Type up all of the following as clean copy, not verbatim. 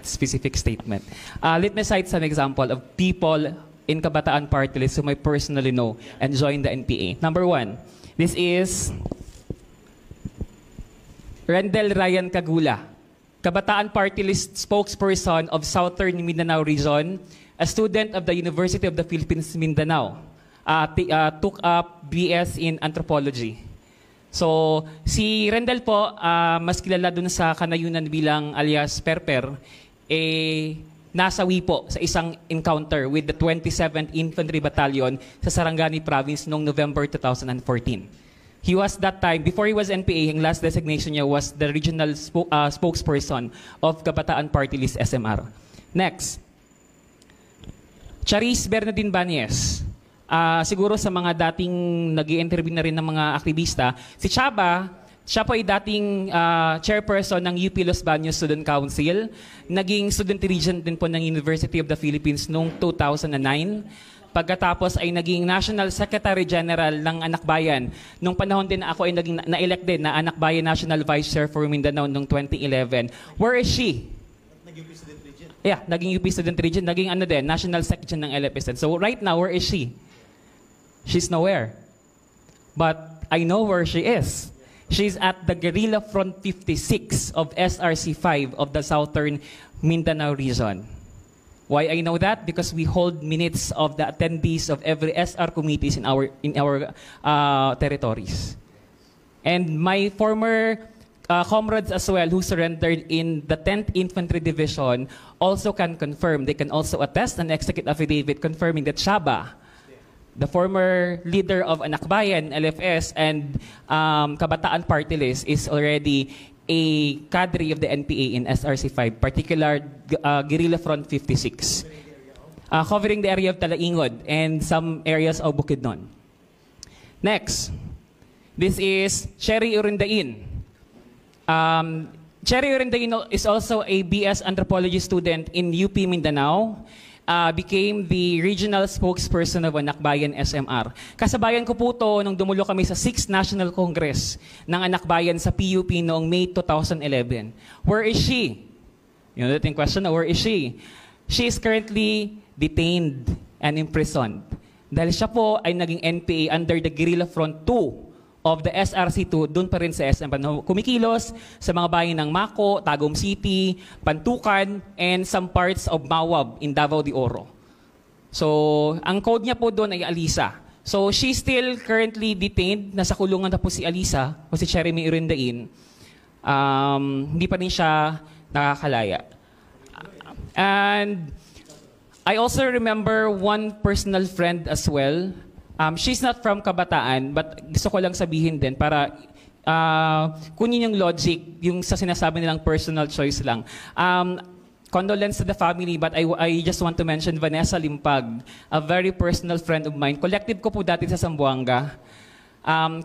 specific statement. Let me cite some example of people in Kabataan Party List whom I personally know and joined the NPA. Number one, this is Rendel Ryan Cagula, Kabataan Party List spokesperson of Southern Mindanao Region, a student of the University of the Philippines, Mindanao. Took up BS in Anthropology. So, si Rendel po, mas kilala dun sa kanayunan bilang alias Perper, nasawi po sa isang encounter with the 27th Infantry Battalion sa Sarangani Province noong November 2014. He was that time, before he was NPA, ang last designation niya was the regional spokesperson of Kabataan Party List SMR. Next, Charis Bernardine Banyes. Siguro sa mga dating nag-i-interview na rin ng mga aktivista, si Chaba, siya po ay dating chairperson ng UP Los Baños Student Council, naging student regent din po ng University of the Philippines noong 2009. Pagkatapos ay naging National Secretary General ng Anak Bayan. Nung panahon din na ako ay naging na-elect din na Anak Bayan National Vice Chair for Mindanao noong 2011. Where is she? Naging UP Student Regent. Yeah, naging UP Student Regent, naging ano din, National Section ng LFSN. So right now, where is she? She's nowhere. But I know where she is. She's at the Guerrilla Front 56 of SRC-5 of the Southern Mindanao region. Why I know that? Because we hold minutes of the attendees of every SR committees in our territories. And my former comrades as well who surrendered in the 10th Infantry Division also can confirm. They can also attest and execute affidavit confirming that Shaba, the former leader of Anak Bayan, LFS, and Kabataan Party List, is already a cadre of the NPA in SRC-5, particular Guerrilla Front 56, covering the area of Talaingod and some areas of Bukidnon. Next, this is Cherry Urindain. Cherry Urindain is also a BS Anthropology student in UP Mindanao. Became the regional spokesperson of Anak Bayan SMR. Kasabayan ko po to nung dumulo kami sa 6th National Congress ng Anak Bayan sa PUP noong May 2011. Where is she? You know, the question, where is she? She is currently detained and imprisoned. Dahil siya po ay naging NPA under the Guerrilla Front 2 of the SRC2, doon pa rin sa SM. Kumikilos sa mga bayan ng Mako, Tagum City, Pantukan, and some parts of Mawab in Davao de Oro. So, ang code niya po doon ay Alisa. So, she's still currently detained. Nasa kulungan na po si Alisa o si Cheremy Irindain. Hindi pa rin siya nakakalaya. And I also remember one personal friend as well. She's not from Kabataan, but gusto ko lang sabihin din para kunin yung logic, yung sa sinasabi nilang personal choice lang. Condolence to the family, but I just want to mention Vanessa Limpag, a very personal friend of mine. Collective ko po dati sa Zamboanga. Ang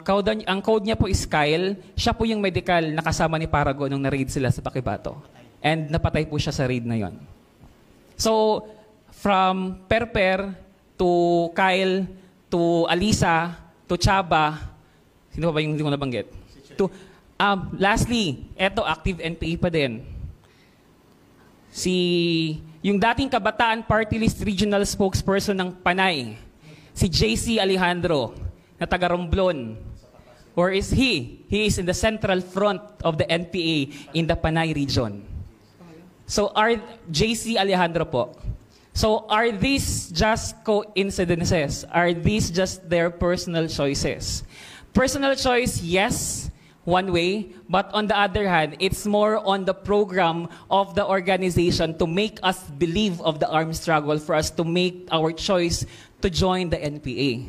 code niya po is Kyle. Siya po yung medical na kasama ni Parago nung na-raid sila sa Pakibato. And napatay po siya sa raid na yon. So, from Perper to Kyle, to Alisa, to Chaba, sino ba yung hindi ko nabanggit? Lastly, eto active NPA pa din. Yung dating Kabataan Party List Regional Spokesperson ng Panay, si JC Alejandro, na taga Romblon. Where is he? He is in the central front of the NPA in the Panay region. So, JC Alejandro po, so are these just coincidences? Are these just their personal choices? Personal choice, yes, one way. But on the other hand, it's more on the program of the organization to make us believe of the armed struggle for us to make our choice to join the NPA.